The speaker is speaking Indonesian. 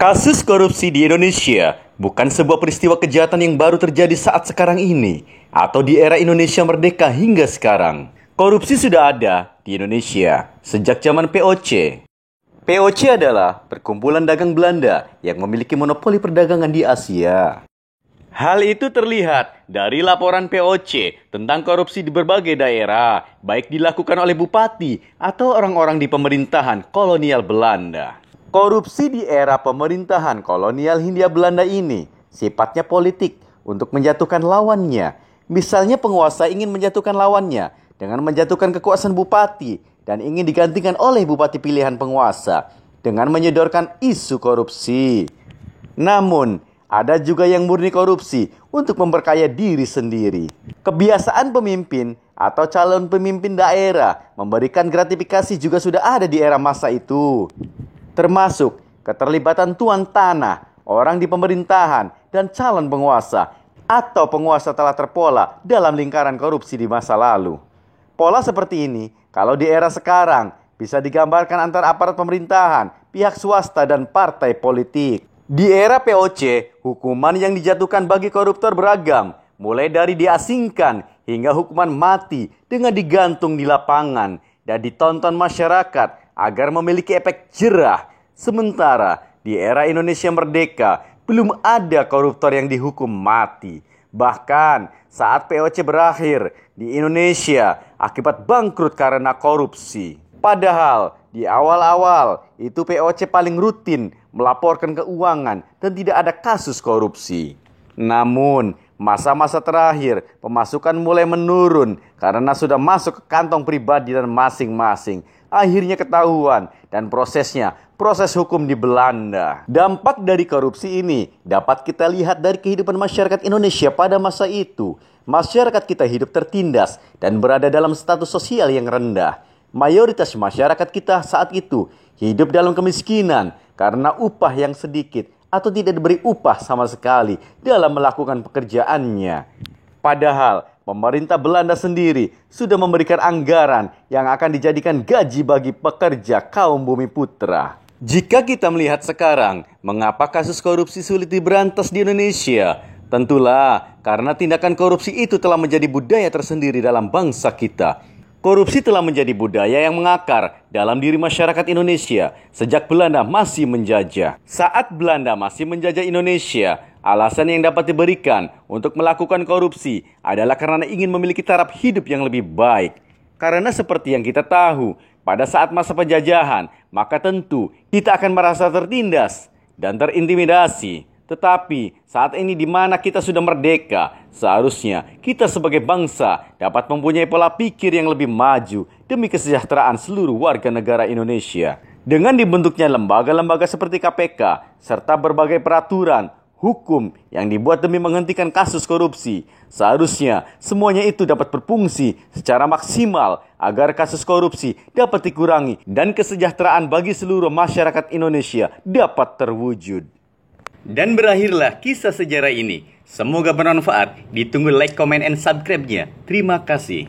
Kasus korupsi di Indonesia bukan sebuah peristiwa kejahatan yang baru terjadi saat sekarang ini atau di era Indonesia merdeka hingga sekarang. Korupsi sudah ada di Indonesia sejak zaman POC. POC adalah perkumpulan dagang Belanda yang memiliki monopoli perdagangan di Asia. Hal itu terlihat dari laporan POC tentang korupsi di berbagai daerah, baik dilakukan oleh bupati atau orang-orang di pemerintahan kolonial Belanda. Korupsi di era pemerintahan kolonial Hindia Belanda ini sifatnya politik untuk menjatuhkan lawannya. Misalnya penguasa ingin menjatuhkan lawannya dengan menjatuhkan kekuasaan bupati dan ingin digantikan oleh bupati pilihan penguasa dengan menyodorkan isu korupsi. Namun, ada juga yang murni korupsi untuk memperkaya diri sendiri. Kebiasaan pemimpin atau calon pemimpin daerah memberikan gratifikasi juga sudah ada di era masa itu. Termasuk keterlibatan tuan tanah, orang di pemerintahan, dan calon penguasa atau penguasa telah terpola dalam lingkaran korupsi di masa lalu. Pola seperti ini, kalau di era sekarang, bisa digambarkan antara aparat pemerintahan, pihak swasta, dan partai politik. Di era POC, hukuman yang dijatuhkan bagi koruptor beragam, mulai dari diasingkan hingga hukuman mati dengan digantung di lapangan dan ditonton masyarakat agar memiliki efek jerah. Sementara di era Indonesia merdeka, belum ada koruptor yang dihukum mati. Bahkan saat POC berakhir di Indonesia akibat bangkrut karena korupsi. Padahal di awal-awal itu POC paling rutin melaporkan keuangan dan tidak ada kasus korupsi. Namun masa-masa terakhir pemasukan mulai menurun karena sudah masuk ke kantong pribadi dan masing-masing. Akhirnya ketahuan dan proses hukum di Belanda. Dampak dari korupsi ini dapat kita lihat dari kehidupan masyarakat Indonesia pada masa itu. Masyarakat kita hidup tertindas dan berada dalam status sosial yang rendah. Mayoritas masyarakat kita saat itu hidup dalam kemiskinan karena upah yang sedikit atau tidak diberi upah sama sekali dalam melakukan pekerjaannya. Padahal pemerintah Belanda sendiri sudah memberikan anggaran yang akan dijadikan gaji bagi pekerja kaum bumi putra. Jika kita melihat sekarang, mengapa kasus korupsi sulit diberantas di Indonesia? Tentulah karena tindakan korupsi itu telah menjadi budaya tersendiri dalam bangsa kita. Korupsi telah menjadi budaya yang mengakar dalam diri masyarakat Indonesia sejak Belanda masih menjajah. Saat Belanda masih menjajah Indonesia, alasan yang dapat diberikan untuk melakukan korupsi adalah karena ingin memiliki taraf hidup yang lebih baik. Karena seperti yang kita tahu, pada saat masa penjajahan, maka tentu kita akan merasa tertindas dan terintimidasi. Tetapi saat ini di mana kita sudah merdeka, seharusnya kita sebagai bangsa dapat mempunyai pola pikir yang lebih maju demi kesejahteraan seluruh warga negara Indonesia. Dengan dibentuknya lembaga-lembaga seperti KPK, serta berbagai peraturan, hukum yang dibuat demi menghentikan kasus korupsi, seharusnya semuanya itu dapat berfungsi secara maksimal agar kasus korupsi dapat dikurangi dan kesejahteraan bagi seluruh masyarakat Indonesia dapat terwujud. Dan berakhirlah kisah sejarah ini. Semoga bermanfaat. Ditunggu like, comment, and subscribe-nya. Terima kasih.